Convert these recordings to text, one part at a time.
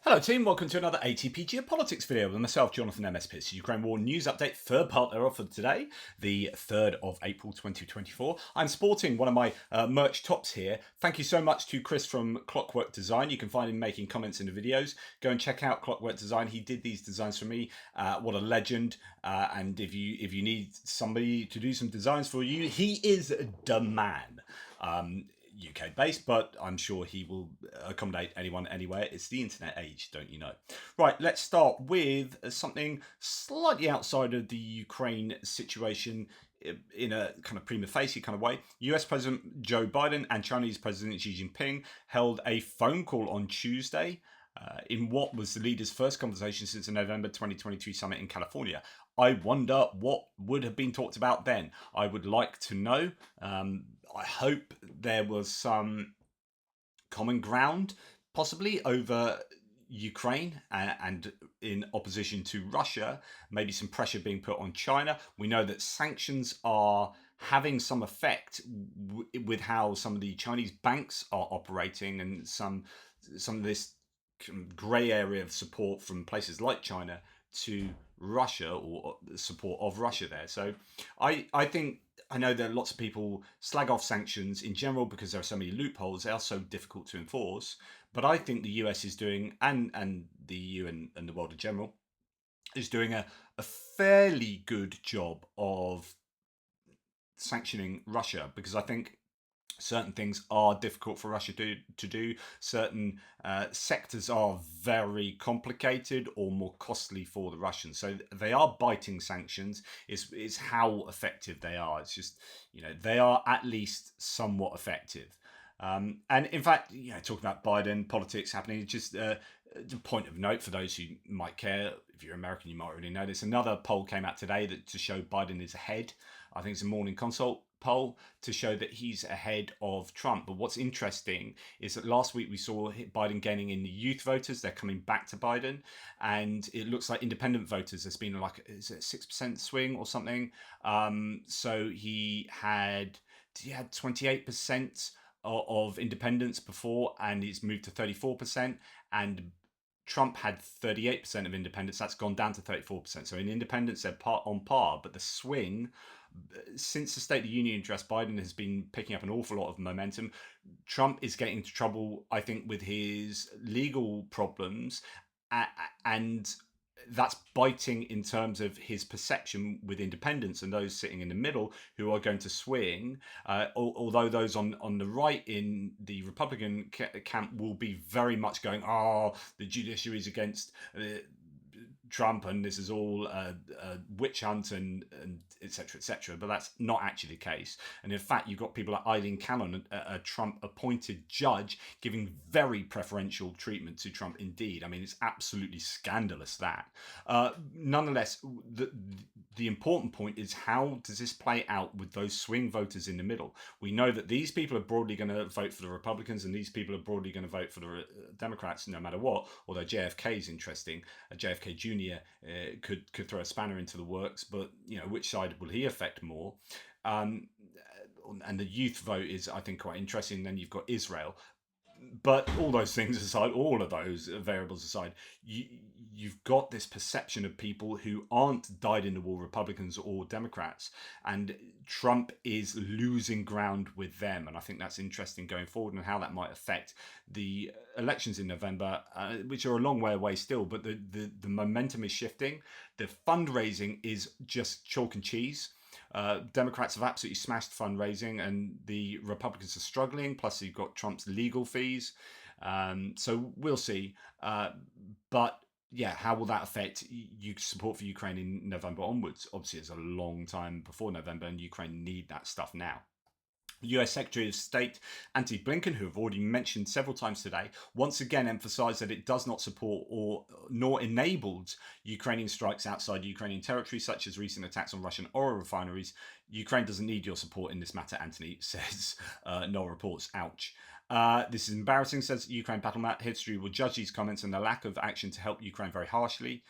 Hello team, welcome to another ATP Geopolitics video with myself, Jonathan MS Pitts. Ukraine War News Update, third part thereof for today, the 3rd of April 2024. I'm sporting one of my merch tops here. Thank you so much to Chris from Clockwork Design. You can find him making comments in the videos. Go and check out Clockwork Design. He did these designs for me. What a legend. And if you need somebody to do some designs for you, he is the man. UK based, but I'm sure he will accommodate anyone anywhere. It's the internet age, don't you know? Right, let's start with something slightly outside of the Ukraine situation in a kind of prima facie kind of way. US President Joe Biden and Chinese President Xi Jinping held a phone call on Tuesday in what was the leaders' first conversation since the November 2023 summit in California. I wonder what would have been talked about then. I would like to know. I hope there was some common ground, possibly over Ukraine and in opposition to Russia, maybe some pressure being put on China. We know that sanctions are having some effect with how some of the Chinese banks are operating and some of this grey area of support from places like China to Russia or support of Russia there. So I think I know that lots of people slag off sanctions in general because there are so many loopholes. They are so difficult to enforce. But I think the US is doing, and the EU and the world in general, is doing a fairly good job of sanctioning Russia, because I think certain things are difficult for Russia to do. Certain sectors are very complicated or more costly for the Russians. So they are biting sanctions. It's how effective they are. It's just, they are at least somewhat effective. And in fact, talking about Biden politics happening, just a point of note for those who might care. If you're American, you might already know this. Another poll came out today to show Biden is ahead. I think it's a Morning Consult poll to show that he's ahead of Trump. But what's interesting is that last week we saw Biden gaining in the youth voters. They're coming back to Biden, and it looks like independent voters, there's been like, is it a 6% swing or something? So he had 28% of independents before, and it's moved to 34%, and Trump had 38% of independents. That's gone down to 34%. So in independents, they're on par, but the swing since the State of the Union address, Biden has been picking up an awful lot of momentum. Trump is getting into trouble, I think, with his legal problems, and that's biting in terms of his perception with independents and those sitting in the middle who are going to swing. Although those on the right in the Republican camp will be very much going, the judiciary is against Trump and this is all a witch hunt and etc etc, but that's not actually the case. And in fact, you've got people like Eileen Cannon, a Trump appointed judge, giving very preferential treatment to Trump indeed. I mean, it's absolutely scandalous that. Nonetheless, the important point is, how does this play out with those swing voters in the middle? We know that these people are broadly going to vote for the Republicans and these people are broadly going to vote for the Democrats no matter what, although JFK is interesting. JFK Jr. Could throw a spanner into the works, but which side will he affect more? And the youth vote is, I think, quite interesting. Then you've got Israel. But all those things aside, all of those variables aside, you've got this perception of people who aren't dyed-in-the-wool Republicans or Democrats, and Trump is losing ground with them. And I think that's interesting going forward and how that might affect the elections in November, which are a long way away still, but the momentum is shifting. The fundraising is just chalk and cheese. Democrats have absolutely smashed fundraising, and the Republicans are struggling. Plus, you've got Trump's legal fees. So we'll see. But yeah, how will that affect support for Ukraine in November onwards? Obviously, it's a long time before November, and Ukraine need that stuff now. US Secretary of State Antony Blinken, who I've already mentioned several times today, once again emphasized that it does not support nor enabled Ukrainian strikes outside Ukrainian territory, such as recent attacks on Russian oil refineries. Ukraine doesn't need your support in this matter, Antony says. No reports. Ouch. This is embarrassing, says Ukraine Battlemat. History will judge these comments and the lack of action to help Ukraine very harshly.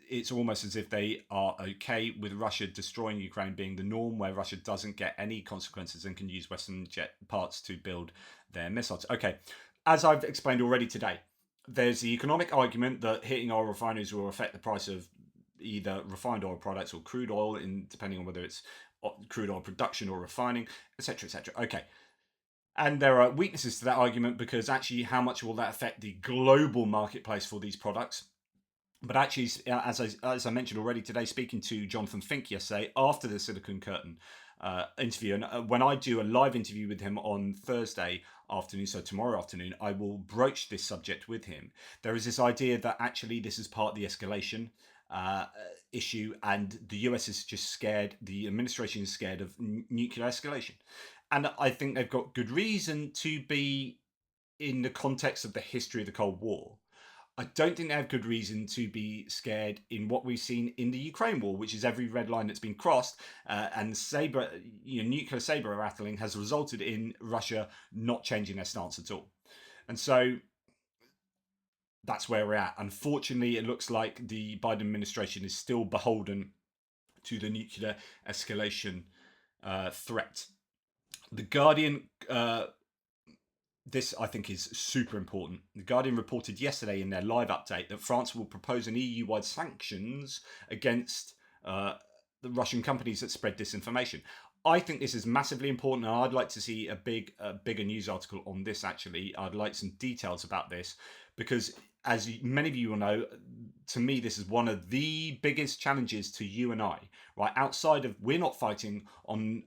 It's almost as if they are okay with Russia destroying Ukraine being the norm, where Russia doesn't get any consequences and can use Western jet parts to build their missiles. Okay, as I've explained already today, there's the economic argument that hitting oil refineries will affect the price of either refined oil products or crude oil, depending on whether it's crude oil production or refining, etc., etc. Okay. And there are weaknesses to that argument because actually, how much will that affect the global marketplace for these products? But actually, as I mentioned already today, speaking to Jonathan Fink yesterday after the Silicon Curtain interview, and when I do a live interview with him on Thursday afternoon, so tomorrow afternoon, I will broach this subject with him. There is this idea that actually this is part of the escalation issue, and the US is just scared, the administration is scared of nuclear escalation. And I think they've got good reason to be in the context of the history of the Cold War. I don't think they have good reason to be scared in what we've seen in the Ukraine war, which is every red line that's been crossed, and nuclear saber rattling has resulted in Russia not changing their stance at all. And so that's where we're at. Unfortunately, it looks like the Biden administration is still beholden to the nuclear escalation threat. The Guardian this, I think, is super important. The Guardian reported yesterday in their live update that France will propose an EU-wide sanctions against the Russian companies that spread disinformation. I think this is massively important, and I'd like to see a bigger news article on this, actually. I'd like some details about this, because as many of you will know, to me, this is one of the biggest challenges to you and I, right? Outside of, we're not fighting on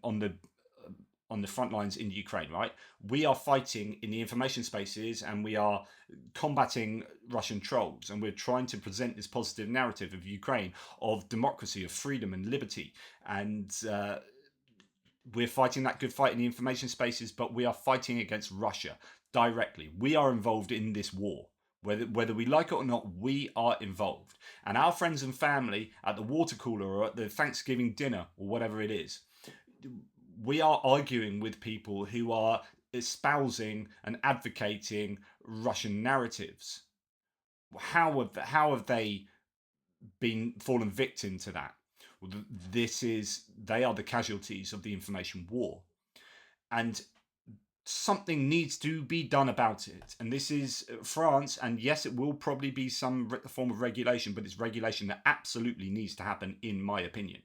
the front lines in Ukraine, right? We are fighting in the information spaces, and we are combating Russian trolls, and we're trying to present this positive narrative of Ukraine, of democracy, of freedom and liberty. And we're fighting that good fight in the information spaces, but we are fighting against Russia directly. We are involved in this war. Whether we like it or not, we are involved. And our friends and family at the water cooler or at the Thanksgiving dinner or whatever it is, we are arguing with people who are espousing and advocating Russian narratives. How have they been fallen victim to that? Well, they are the casualties of the information war, and something needs to be done about it. And this is France, and yes, it will probably be some form of regulation, but it's regulation that absolutely needs to happen, in my opinion.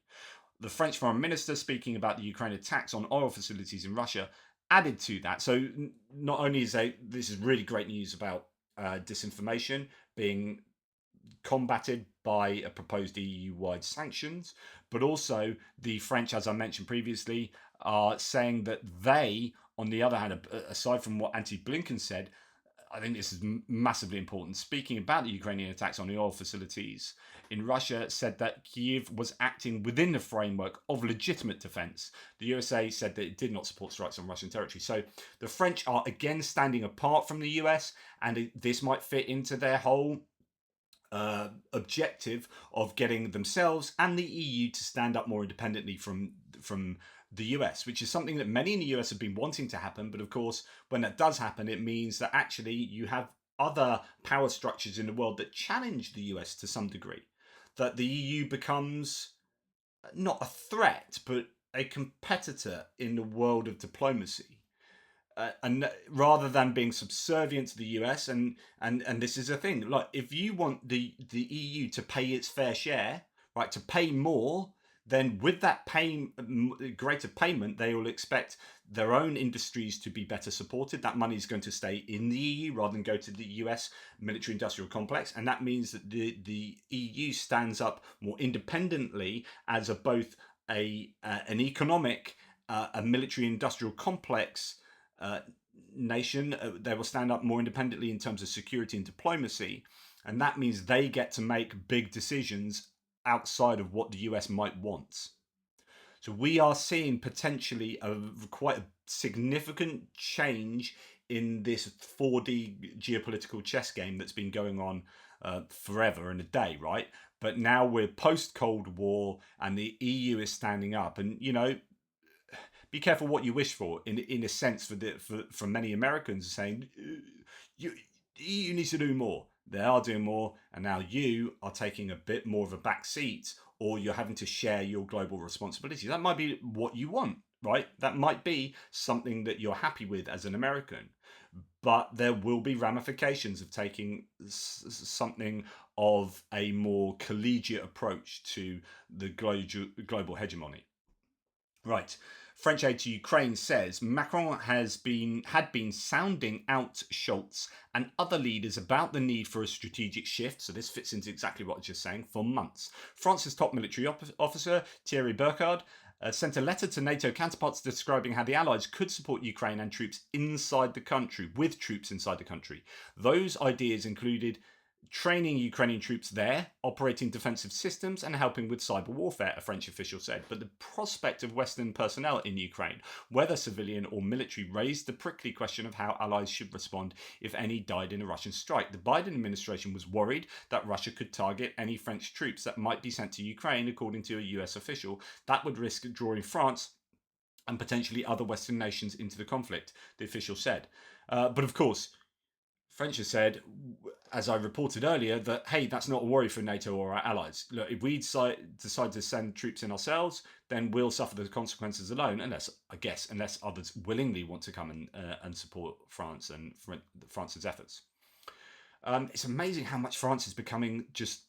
The French Foreign Minister, speaking about the Ukraine attacks on oil facilities in Russia, added to that. So not only is this is really great news about disinformation being combated by a proposed EU-wide sanctions, but also the French, as I mentioned previously, are saying that they, on the other hand, aside from what Antony Blinken said, I think this is massively important. Speaking about the Ukrainian attacks on the oil facilities in Russia, said that Kyiv was acting within the framework of legitimate defense. The USA said that it did not support strikes on Russian territory. So the French are again standing apart from the US, and this might fit into their whole objective of getting themselves and the EU to stand up more independently from the US, which is something that many in the US have been wanting to happen. But of course, when that does happen, it means that actually you have other power structures in the world that challenge the US to some degree. That the EU becomes not a threat, but a competitor in the world of diplomacy. And rather than being subservient to the US, and this is a thing, like if you want the EU to pay its fair share, right, to pay more, then with that greater payment, they will expect their own industries to be better supported. That money is going to stay in the EU rather than go to the US military-industrial complex, and that means that the EU stands up more independently as both an economic, a military-industrial complex nation. They will stand up more independently in terms of security and diplomacy, and that means they get to make big decisions outside of what the US might want. So we are seeing potentially quite a significant change in this 4D geopolitical chess game that's been going on forever and a day, right? But now we're post-Cold War, and the EU is standing up, and be careful what you wish for. In a sense, for many Americans, saying the EU needs to do more. They are doing more, and now you are taking a bit more of a back seat, or you're having to share your global responsibility. That might be what you want, right? That might be something that you're happy with as an American. but there will be ramifications of taking something of a more collegiate approach to the global hegemony. Right. French aid to Ukraine says Macron had been sounding out Scholz and other leaders about the need for a strategic shift. So this fits into exactly what I was just saying for months. France's top military officer Thierry Burkhard sent a letter to NATO counterparts describing how the Allies could support Ukraine and troops inside the country, with troops inside the country. Those ideas included training Ukrainian troops there, operating defensive systems, and helping with cyber warfare, a French official said. But the prospect of Western personnel in Ukraine, whether civilian or military, raised the prickly question of how allies should respond if any died in a Russian strike. The Biden administration was worried that Russia could target any French troops that might be sent to Ukraine, according to a US official. That would risk drawing France and potentially other Western nations into the conflict, the official said. But of course, French has said, as I reported earlier, that, hey, that's not a worry for NATO or our allies. Look, if we decide to send troops in ourselves, then we'll suffer the consequences alone, unless others willingly want to come and support France and France's efforts. It's amazing how much France is becoming just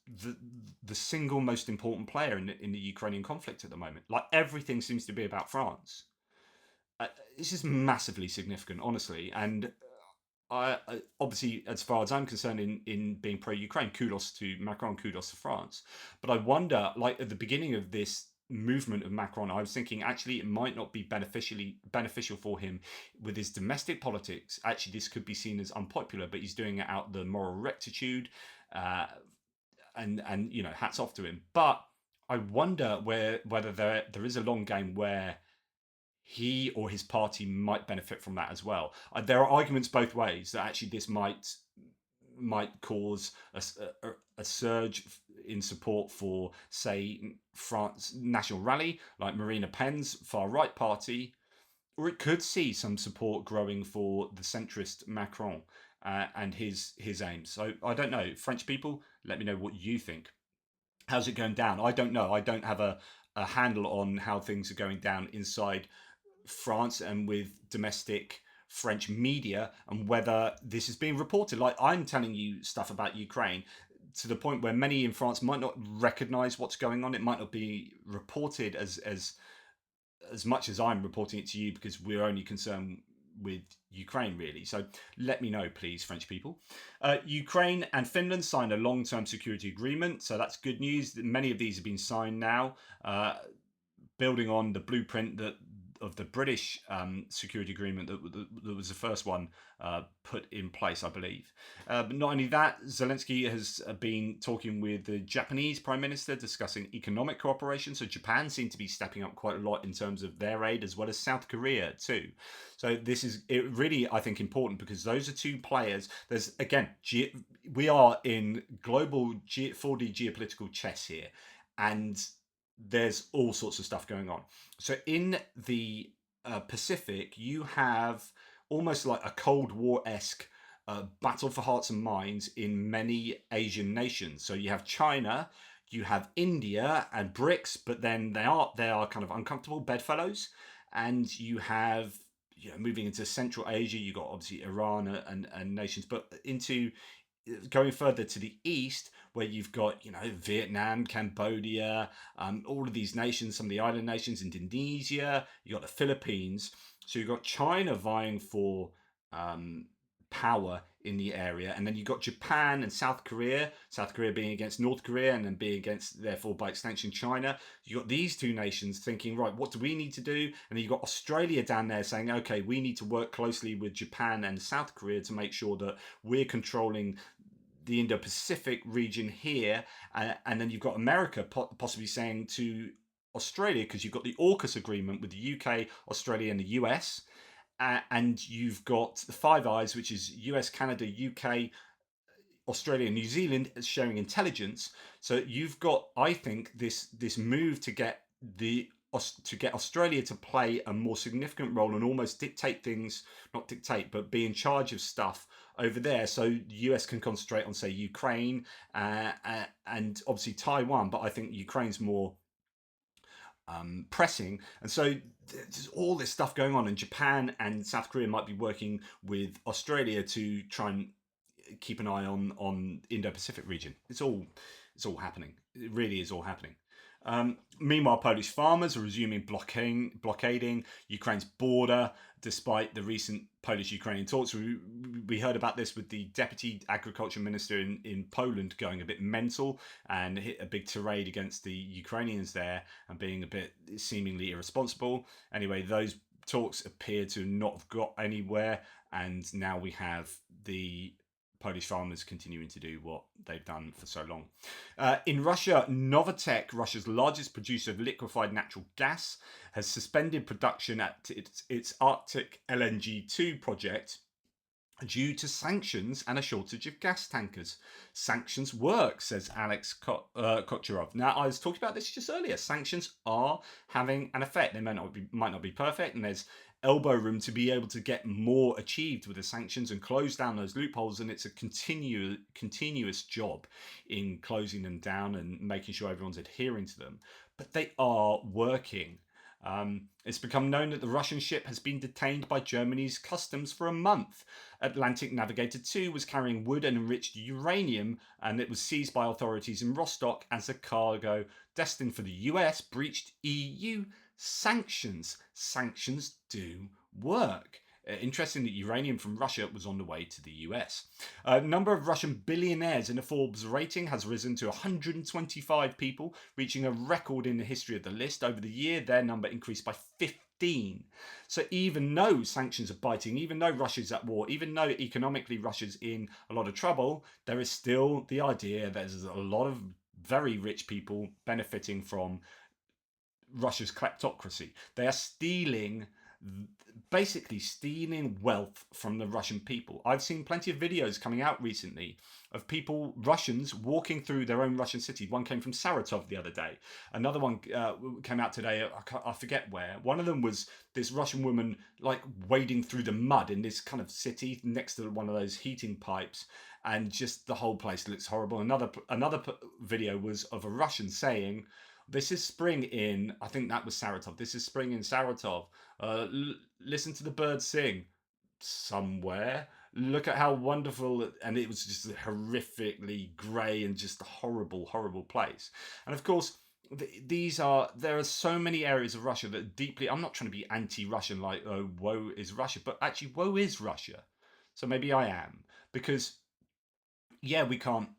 the single most important player in the Ukrainian conflict at the moment. Like, everything seems to be about France. This is massively significant, honestly, and obviously, as far as I'm concerned, in being pro-Ukraine, kudos to Macron, kudos to France. But I wonder, like at the beginning of this movement of Macron, I was thinking actually it might not be beneficial for him with his domestic politics. Actually, this could be seen as unpopular, but he's doing it out the moral rectitude, and hats off to him. But I wonder whether there is a long game where he or his party might benefit from that as well. There are arguments both ways that actually this might cause a surge in support for, say, France National Rally, like Marine Le Pen's far right party, or it could see some support growing for the centrist Macron and his aims. So I don't know. French people, let me know what you think. How's it going down? I don't know. I don't have a handle on how things are going down inside France and with domestic French media, and whether this is being reported. Like, I'm telling you stuff about Ukraine to the point where many in France might not recognize what's going on. It might not be reported as much as I'm reporting it to you, because we're only concerned with Ukraine, really. So let me know, please, French people. Ukraine and Finland signed a long-term security agreement, so that's good news. Many of these have been signed now, building on the blueprint of the British security agreement that was the first one put in place, I believe. But not only that, Zelensky has been talking with the Japanese Prime Minister, discussing economic cooperation. So Japan seemed to be stepping up quite a lot in terms of their aid, as well as South Korea too. So this is really, I think, important, because those are two players. There's, again, we are in global 4D geopolitical chess here, and there's all sorts of stuff going on. So in the Pacific, you have almost like a Cold War-esque battle for hearts and minds in many Asian nations. So you have China, you have India and BRICS, but then they are kind of uncomfortable bedfellows, and you have, moving into Central Asia, you've got obviously Iran and nations, but into going further to the east, where you've got, Vietnam, Cambodia, all of these nations, some of the island nations, Indonesia, you've got the Philippines. So you've got China vying for power in the area, and then you've got Japan and South Korea being against North Korea, and then being against, therefore by extension, China. You've got these two nations thinking, right, what do we need to do? And then you've got Australia down there saying, okay, we need to work closely with Japan and South Korea to make sure that we're controlling the Indo-Pacific region here. And then you've got America possibly saying to Australia, because you've got the AUKUS agreement with the UK, Australia and the US, and you've got the Five Eyes, which is US, Canada, UK, Australia, and New Zealand, sharing intelligence. So you've got, I think, this move to get Australia to play a more significant role and almost dictate things, not dictate, but be in charge of stuff over there. So the US can concentrate on, say, Ukraine and obviously Taiwan, but I think Ukraine's more pressing. And so there's all this stuff going on, and Japan and South Korea might be working with Australia to try and keep an eye on Indo-Pacific region. It's all happening. It really is all happening. Meanwhile, Polish farmers are resuming blockading Ukraine's border despite the recent Polish-Ukrainian talks. We heard about this with the deputy agriculture minister in Poland going a bit mental and hit a big tirade against the Ukrainians there and being a bit seemingly irresponsible. Anyway, those talks appear to not have got anywhere, and now we have the Polish farmers continuing to do what they've done for so long. In Russia, Novatek, Russia's largest producer of liquefied natural gas, has suspended production at its Arctic LNG-2 project due to sanctions and a shortage of gas tankers. Sanctions work, says Alex Kocherov. Now, I was talking about this just earlier. Sanctions are having an effect. They might not be perfect, and there's elbow room to be able to get more achieved with the sanctions and close down those loopholes, and it's a continuous job in closing them down and making sure everyone's adhering to them. But they are working. It's become known that the Russian ship has been detained by Germany's customs for a month. Atlantic Navigator 2 was carrying wood and enriched uranium, and it was seized by authorities in Rostock as a cargo destined for the US breached EU sanctions. Sanctions do work. Interesting that uranium from Russia was on the way to the US. Number of Russian billionaires in the Forbes rating has risen to 125 people, reaching a record in the history of the list. Over the year, their number increased by 15. So even though sanctions are biting, even though Russia's at war, even though economically Russia's in a lot of trouble, there is still the idea that there's a lot of very rich people benefiting from Russia's kleptocracy. They are basically stealing wealth from the Russian people. I've seen plenty of videos coming out recently of people, Russians, walking through their own Russian city. One came from Saratov the other day. Another one came out today, I forget where. One of them was this Russian woman like wading through the mud in this kind of city next to one of those heating pipes, and just the whole place looks horrible. Another video was of a Russian saying, "This is spring in," I think that was Saratov. "This is spring in Saratov. Listen to the birds sing somewhere. Look at how wonderful." And it was just a horrifically grey and just a horrible, horrible place. And of course, there are so many areas of Russia that deeply, I'm not trying to be anti-Russian, like, oh, woe is Russia, but actually, woe is Russia. So maybe I am, because yeah, we can't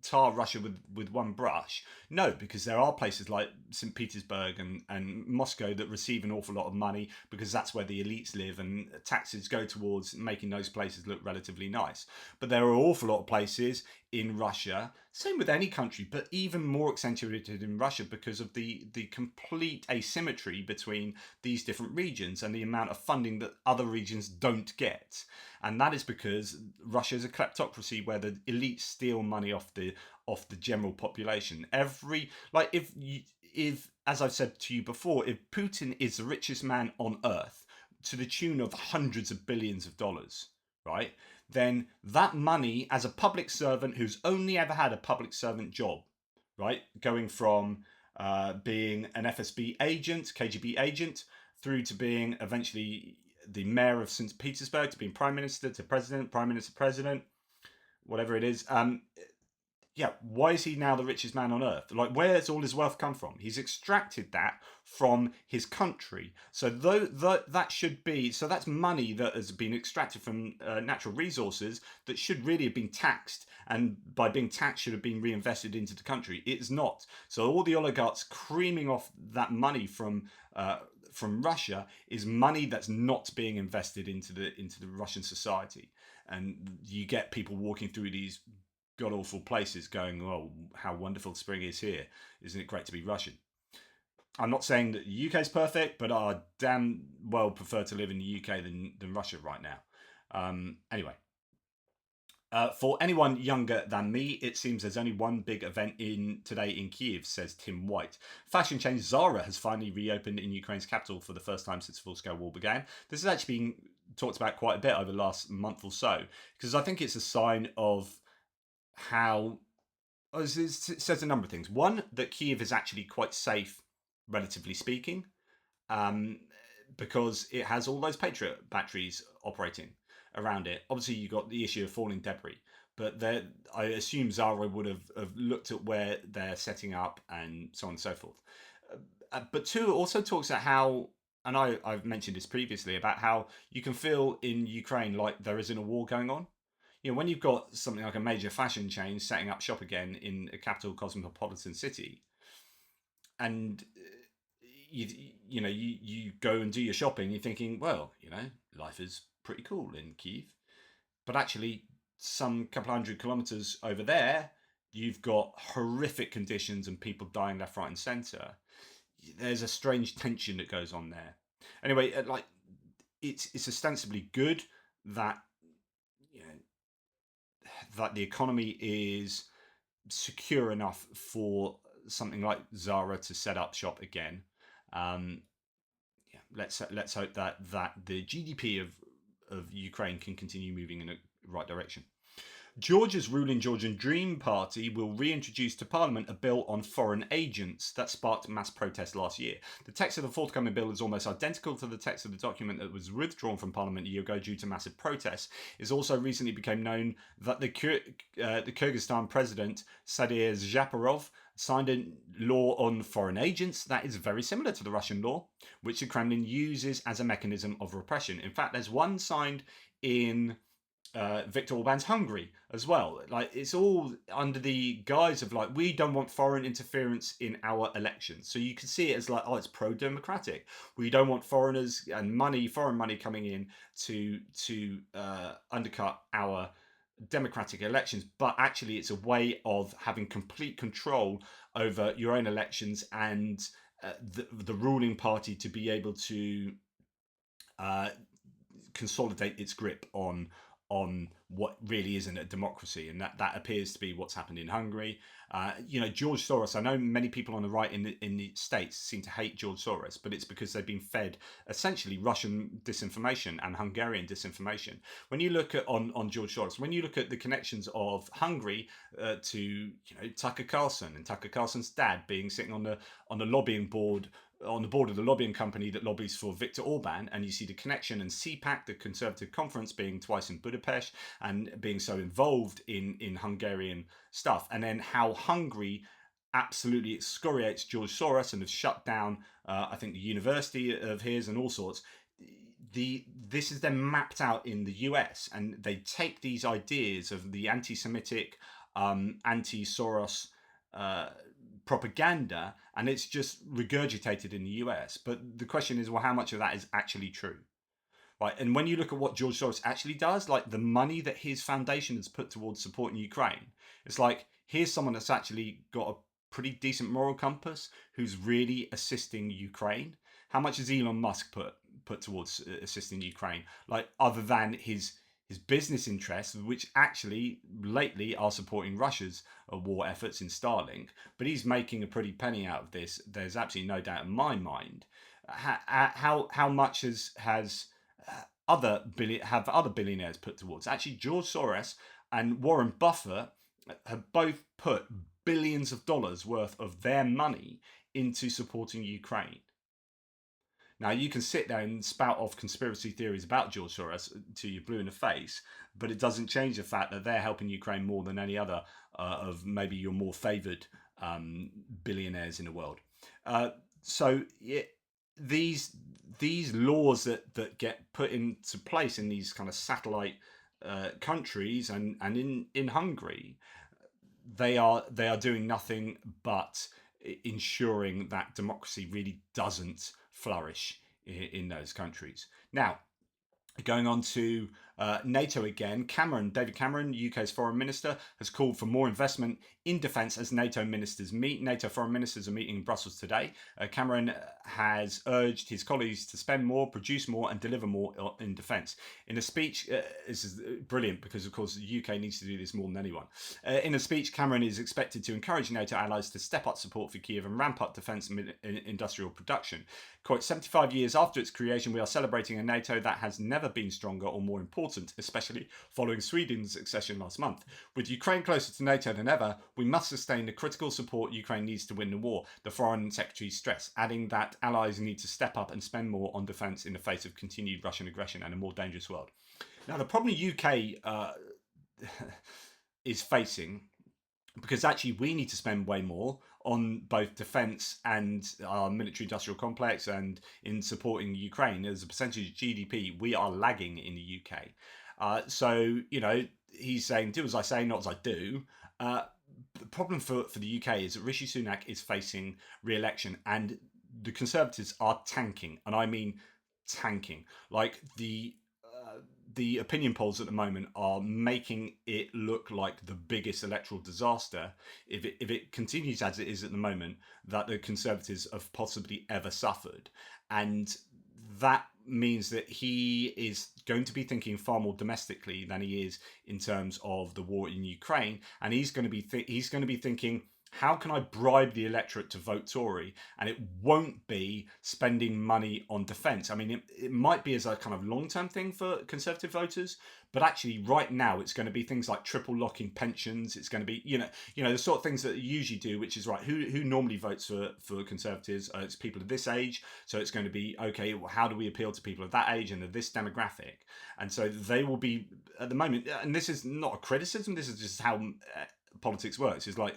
tar Russia with one brush. No, because there are places like St. Petersburg and Moscow that receive an awful lot of money because that's where the elites live, and taxes go towards making those places look relatively nice. But there are an awful lot of places in Russia, same with any country, but even more accentuated in Russia because of the complete asymmetry between these different regions and the amount of funding that other regions don't get. And that is because Russia is a kleptocracy where the elites steal money off the general population. If as I've said to you before, if Putin is the richest man on earth to the tune of hundreds of billions of dollars, right? Then that money, as a public servant who's only ever had a public servant job, right, going from being an FSB agent, KGB agent, through to being eventually the mayor of St. Petersburg, to being prime minister, to president, prime minister, president, whatever it is. Yeah, why is he now the richest man on earth? Like, where's all his wealth come from? He's extracted that from his country. So that should be, so that's money that has been extracted from natural resources that should really have been taxed, and by being taxed should have been reinvested into the country. It's not. So all the oligarchs creaming off that money from Russia is money that's not being invested into the Russian society, and you get people walking through these god awful places going, "Oh, how wonderful spring is here! Isn't it great to be Russian?" I'm not saying that the UK is perfect, but I damn well prefer to live in the UK than Russia right now. Anyway. For anyone younger than me, it seems there's only one big event today in Kyiv, says Tim White. Fashion chain Zara has finally reopened in Ukraine's capital for the first time since the full-scale war began. This has actually been talked about quite a bit over the last month or so, because I think it's a sign of how... It says a number of things. One, that Kyiv is actually quite safe relatively speaking, um, because it has all those Patriot batteries operating around it. Obviously, you've got the issue of falling debris, but I assume Zara would have looked at where they're setting up and so on and so forth. But two also talks about how, and I've mentioned this previously, about how you can feel in Ukraine like there isn't a war going on. You know, when you've got something like a major fashion chain setting up shop again in a capital cosmopolitan city, and you you know you go and do your shopping, you're thinking, well, you know, life is pretty cool in Kiev, but actually, some couple hundred kilometers over there, you've got horrific conditions and people dying left, right, and centre. There's a strange tension that goes on there. Anyway, like it's ostensibly good that, you know, that the economy is secure enough for something like Zara to set up shop again. Um, yeah, let's hope that the GDP of Ukraine can continue moving in the right direction. Georgia's ruling Georgian Dream Party will reintroduce to Parliament a bill on foreign agents that sparked mass protest last year. The text of the forthcoming bill is almost identical to the text of the document that was withdrawn from Parliament a year ago due to massive protests. It also recently became known that the Kyrgyzstan president, Sadir Japarov, signed a law on foreign agents that is very similar to the Russian law, which the Kremlin uses as a mechanism of repression. In fact, there's one signed in Viktor Orban's Hungary as well. Like, it's all under the guise of, like, we don't want foreign interference in our elections. So you can see it as like, oh, it's pro-democratic. We don't want foreigners and foreign money coming in to undercut our democratic elections. But actually, it's a way of having complete control over your own elections and the ruling party to be able to consolidate its grip on what really isn't a democracy, and that appears to be what's happened in Hungary. You know, George Soros. I know many people on the right in the States seem to hate George Soros, but it's because they've been fed essentially Russian disinformation and Hungarian disinformation. When you look at on George Soros, when you look at the connections of Hungary to, you know, Tucker Carlson and Tucker Carlson's dad being sitting on the lobbying board, on the board of the lobbying company that lobbies for Viktor Orban, and you see the connection, and CPAC, the Conservative Conference, being twice in Budapest and being so involved in Hungarian stuff, and then how Hungary absolutely excoriates George Soros and has shut down, I think, the university of his and all sorts. This is then mapped out in the US, and they take these ideas of the anti-Semitic, anti-Soros propaganda, and it's just regurgitated in the US. But the question is, well, how much of that is actually true? Right, and when you look at what George Soros actually does, like the money that his foundation has put towards supporting Ukraine, it's like, here's someone that's actually got a pretty decent moral compass who's really assisting Ukraine. How much has Elon Musk put towards assisting Ukraine? Like, other than his business interests, which actually lately are supporting Russia's war efforts in Starlink, but he's making a pretty penny out of this. There's absolutely no doubt in my mind. How much has other billionaires put towards? Actually, George Soros and Warren Buffett have both put billions of dollars worth of their money into supporting Ukraine. Now, you can sit there and spout off conspiracy theories about George Soros till you're blue in the face, but it doesn't change the fact that they're helping Ukraine more than any other of maybe your more favoured billionaires in the world. These laws that get put into place in these kind of satellite countries and in Hungary, they are doing nothing but ensuring that democracy really doesn't flourish in those countries. Now, going on to NATO again, David Cameron, UK's foreign minister, has called for more investment in defence as NATO ministers meet. NATO foreign ministers are meeting in Brussels today. Cameron has urged his colleagues to spend more, produce more, and deliver more in defence. In a speech, this is brilliant because, of course, the UK needs to do this more than anyone. In a speech, Cameron is expected to encourage NATO allies to step up support for Kiev and ramp up defence and industrial production. Quote, 75 years after its creation, we are celebrating a NATO that has never been stronger or more important important, especially following Sweden's accession last month. With Ukraine closer to NATO than ever, we must sustain the critical support Ukraine needs to win the war, the Foreign Secretary stressed, adding that allies need to step up and spend more on defence in the face of continued Russian aggression and a more dangerous world. Now, the problem the UK is facing, because actually we need to spend way more on both defence and our military industrial complex and in supporting Ukraine as a percentage of GDP, we are lagging in the UK. So, he's saying, do as I say, not as I do. The problem for the UK is that Rishi Sunak is facing re-election and the Conservatives are tanking. And I mean tanking. Like the opinion polls at the moment are making it look like the biggest electoral disaster, if it continues as it is at the moment, that the Conservatives have possibly ever suffered. And that means that he is going to be thinking far more domestically than he is in terms of the war in Ukraine, and he's going to be thinking, how can I bribe the electorate to vote Tory? And it won't be spending money on defence. I mean, it might be as a kind of long-term thing for Conservative voters, but actually right now it's going to be things like triple locking pensions. It's going to be, the sort of things that you usually do, which is, right, who normally votes for Conservatives? It's people of this age. So it's going to be, okay, well, how do we appeal to people of that age and of this demographic? And so they will be, at the moment, and this is not a criticism, this is just how politics works, is like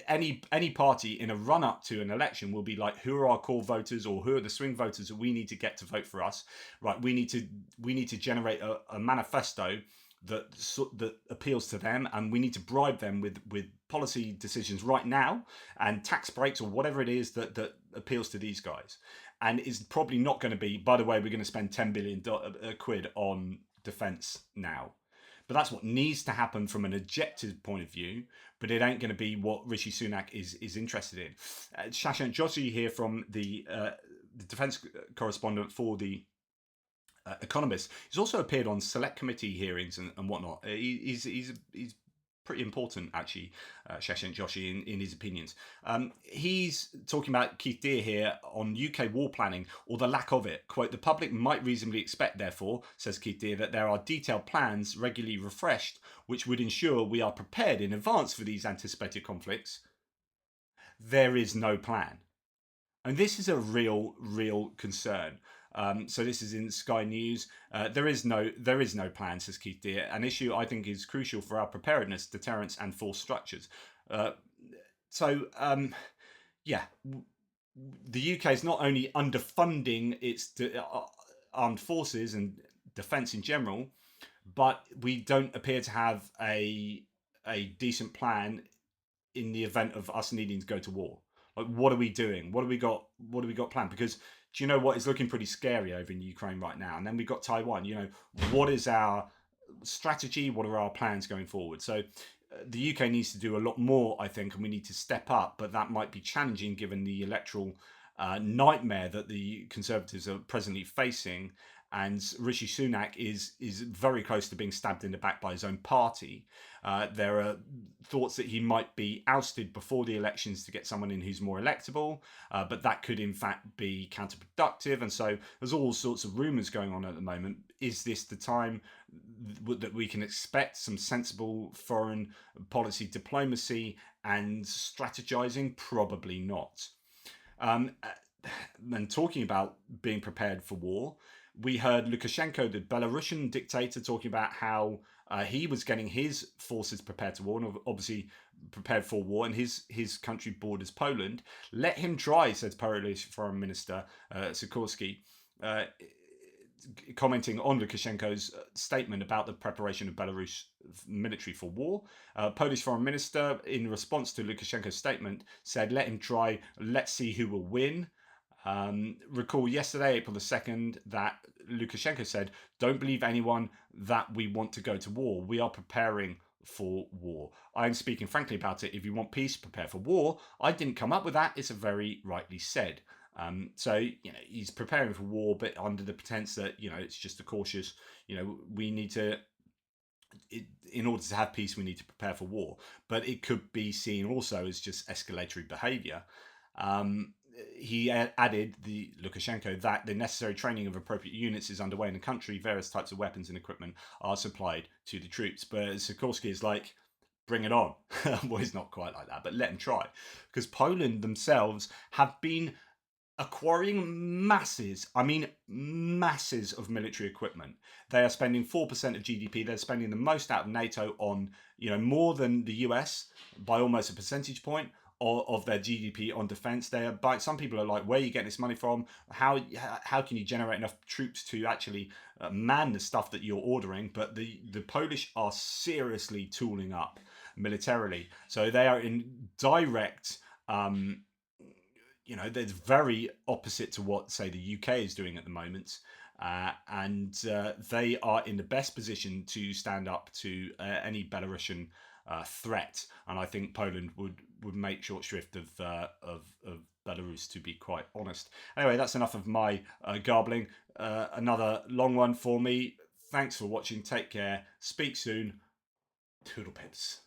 any party in a run up to an election will be like, who are our core voters, or who are the swing voters that we need to get to vote for us? Right, we need to generate a manifesto that appeals to them, and we need to bribe them with policy decisions right now and tax breaks or whatever it is that appeals to these guys. And it's probably not going to be, by the way, we're going to spend 10 billion quid on defence now. But that's what needs to happen from an objective point of view, but it ain't going to be what Rishi Sunak is interested in. Shashank Joshi here from the defence correspondent for the Economist. He's also appeared on select committee hearings and whatnot. He's pretty important, actually, Shashank Joshi, in his opinions. He's talking about Keith Deer here on UK war planning, or the lack of it. Quote, the public might reasonably expect, therefore, says Keith Deer, that there are detailed plans regularly refreshed, which would ensure we are prepared in advance for these anticipated conflicts. There is no plan. And this is a real concern. So this is in Sky News. There is no plan, says Keith Deer. An issue I think is crucial for our preparedness, deterrence, and force structures. The UK is not only underfunding its armed forces and defence in general, but we don't appear to have a decent plan in the event of us needing to go to war. Like, what are we doing? What have we got planned? Because do you know what is looking pretty scary over in Ukraine right now? And then we've got Taiwan. What is our strategy? What are our plans going forward? So the UK needs to do a lot more, I think, and we need to step up. But that might be challenging given the electoral nightmare that the Conservatives are presently facing. And Rishi Sunak is very close to being stabbed in the back by his own party. There are thoughts that he might be ousted before the elections to get someone in who's more electable, but that could in fact be counterproductive. And so there's all sorts of rumours going on at the moment. Is this the time that we can expect some sensible foreign policy diplomacy and strategizing? Probably not. And talking about being prepared for war, we heard Lukashenko, the Belarusian dictator, talking about how he was getting his forces prepared to war, and obviously prepared for war, and his country borders Poland. Let him try, said Polish Foreign Minister Sikorski, commenting on Lukashenko's statement about the preparation of Belarus military for war. Polish Foreign Minister, in response to Lukashenko's statement, said, let him try, let's see who will win. Recall yesterday, April the 2nd, that Lukashenko said, don't believe anyone that we want to go to war. We are preparing for war. I'm speaking frankly about it. If you want peace, prepare for war. I didn't come up with that. It's a very rightly said. So he's preparing for war, but under the pretense that, it's just a cautious, we need to, in order to have peace, we need to prepare for war. But it could be seen also as just escalatory behaviour. he added, the Lukashenko, that the necessary training of appropriate units is underway in the country. Various types of weapons and equipment are supplied to the troops. But Sikorsky is like, bring it on. Well, he's not quite like that, but let him try. Because Poland themselves have been acquiring masses, I mean masses of military equipment. They are spending 4% of GDP. They're spending the most out of NATO on, more than the US by almost a percentage point of their GDP on defense. They are, but some people are like, where are you getting this money from? How can you generate enough troops to actually man the stuff that you're ordering? But the Polish are seriously tooling up militarily, so they are in direct. They're very opposite to what, say, the UK is doing at the moment. And they are in the best position to stand up to any Belarusian threat. And I think Poland would make short shrift of Belarus, to be quite honest. Anyway, that's enough of my garbling. Another long one for me. Thanks for watching. Take care. Speak soon. Toodle pips.